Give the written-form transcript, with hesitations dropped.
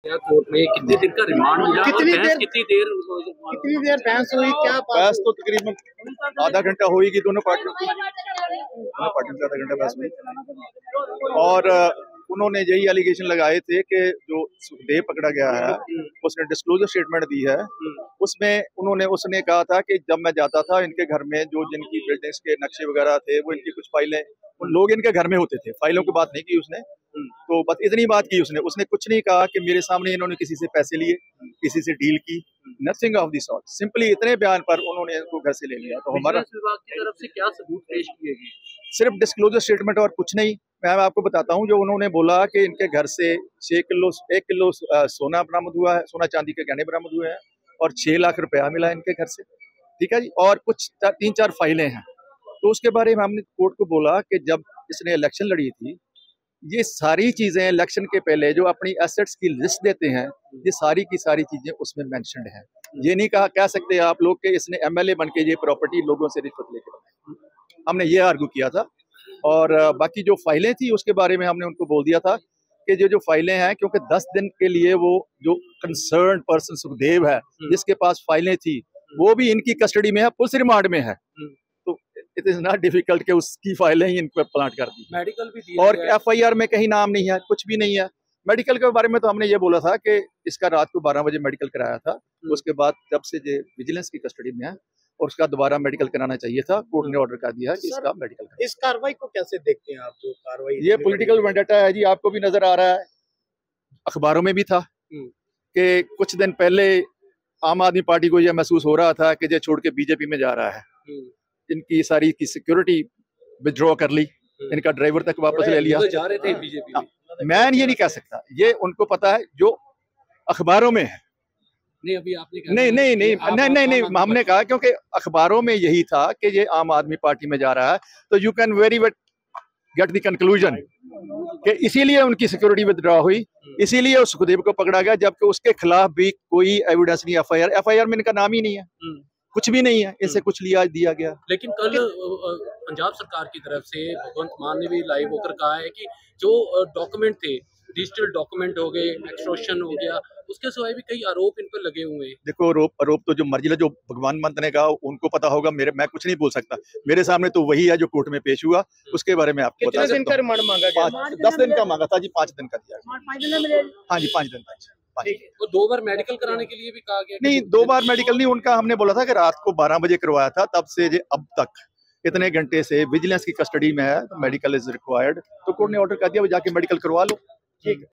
Court में कितनी देर का रिमांड मिला? कितनी देर बहस हुई? क्या बहस तो तकरीबन आधा घंटा होगी दोनों पार्टियों से आधा घंटा बहस हुई। और उन्होंने यही एलिगेशन लगाए थे कि जो सुखदेव पकड़ा गया है उसने डिस्क्लोजर स्टेटमेंट दी है, उसमें उसने कहा था कि जब मैं जाता था इनके घर में जो जिनकी बिल्डिंग्स के नक्शे वगैरह थे वो इनकी कुछ फाइलें उन लोग इनके घर में होते थे, फाइलों की बात नहीं की उसने। तो बस इतनी बात की उसने कुछ नहीं कहा कि मेरे सामने इन्होंने किसी से पैसे लिए, किसी से डील की, nothing of the sort. Simply इतने बयान पर उन्होंने इनको घर से ले लिया। तो हमारा विभाग की तरफ से क्या सबूत पेश किए गए? सिर्फ डिस्क्लोजर स्टेटमेंट और कुछ नहीं। मैं आपको बताता हूँ, जो उन्होंने बोला कि इनके घर से 1 किलो सोना बरामद हुआ है, सोना चांदी के गहने बरामद हुए हैं और 6 लाख रुपया मिला इनके घर से, ठीक है जी। और कुछ 3-4 फाइलें हैं। तो उसके बारे में हमने कोर्ट को बोला कि जब इसने इलेक्शन लड़ी थी, ये सारी चीजें इलेक्शन के पहले जो अपनी एसेट्स की लिस्ट देते हैं, ये सारी की सारी चीजें उसमें मेंशन्ड हैं। ये नहीं कह सकते आप लोग कि इसने एमएलए बन के ये प्रॉपर्टी लोगों से रिश्वत लेके बनाई। हमने ये आर्गू किया था। और बाकी जो फाइलें थी उसके बारे में हमने उनको बोल दिया था कि जो फाइलें हैं, क्योंकि 10 दिन के लिए वो जो कंसर्न पर्सन सुखदेव है जिसके पास फाइलें थी वो भी इनकी कस्टडी में है, पुलिस रिमांड में है। तो इट इज नॉट डिफिकल्ट कि उसकी फाइलें ही इन पर प्लांट कर दी। मेडिकल भी और एफआईआर में कहीं नाम नहीं है, कुछ भी नहीं है। मेडिकल के बारे में तो हमने ये बोला था कि इसका रात को 12 बजे मेडिकल कराया था। उसके बाद जब से ये विजिलेंस की कस्टडी में है और उसका दोबारा मेडिकल कराना चाहिए था, कोर्ट ने ऑर्डर कर दिया है कि इसका मेडिकल कराना। इस कार्रवाई को कैसे देखते हैं आप? जो कार्रवाई ये पॉलिटिकल वेंडेटा है जी, आपको भी नजर आ रहा है, अखबारों में भी था कि कुछ दिन पहले आम आदमी पार्टी को यह महसूस हो रहा था कि ये छोड़ के बीजेपी में जा रहा है। इनकी सारी की सिक्योरिटी विथड्रॉ कर ली, इनका ड्राइवर तक वापस ले लिया। जा रहे थे बीजेपी में। मैं ये नहीं कह सकता, ये उनको पता है जो अखबारों में है। नहीं अभी आपने कहा नहीं, हमने कहा क्योंकि अखबारों में यही था कि ये आम आदमी पार्टी में जा रहा है, तो you can very well get the conclusion कि इसीलिए उनकी सिक्योरिटी विथड्रॉ हुई, इसीलिए उस सुखदेव को पकड़ा गया, जबकि उसके खिलाफ भी कोई एविडेंस नहीं। एफआईआर में इनका नाम ही नहीं है, कुछ भी नहीं है, इससे कुछ दिया गया। लेकिन कल पंजाब सरकार की तरफ से भगवंत मान ने भी लाइव होकर कहा है कि जो डॉक्यूमेंट थे, डिजिटल डॉक्यूमेंट हो गए, एक्सटॉर्शन हो गया, उसके सिवाय भी कई आरोप इन पर लगे हुए हैं। देखो आरोप तो जो मर्जी, जो भगवान मंत ने कहा उनको पता होगा, मैं कुछ नहीं बोल सकता। मेरे सामने तो वही है जो कोर्ट में पेश हुआ, उसके बारे में आपको बता सकता हूं। कितने दिन का रिमांड मांगा गया? 10 दिन का मांगा था जी, 5 दिन का दिया। हाँ जी, 5 दिन का। वो 2 बार मेडिकल कराने के लिए भी कहा गया? नहीं, 2 बार मेडिकल नहीं, उनका हमने बोला था कि रात को 12 बजे करवाया था, तब से अब तक इतने घंटे से विजिलेंस की कस्टडी में है, तो मेडिकल इज रिक्वायर्ड। तो कोर्ट ने ऑर्डर कर दिया वो जाके मेडिकल करवा लो। ठीक है।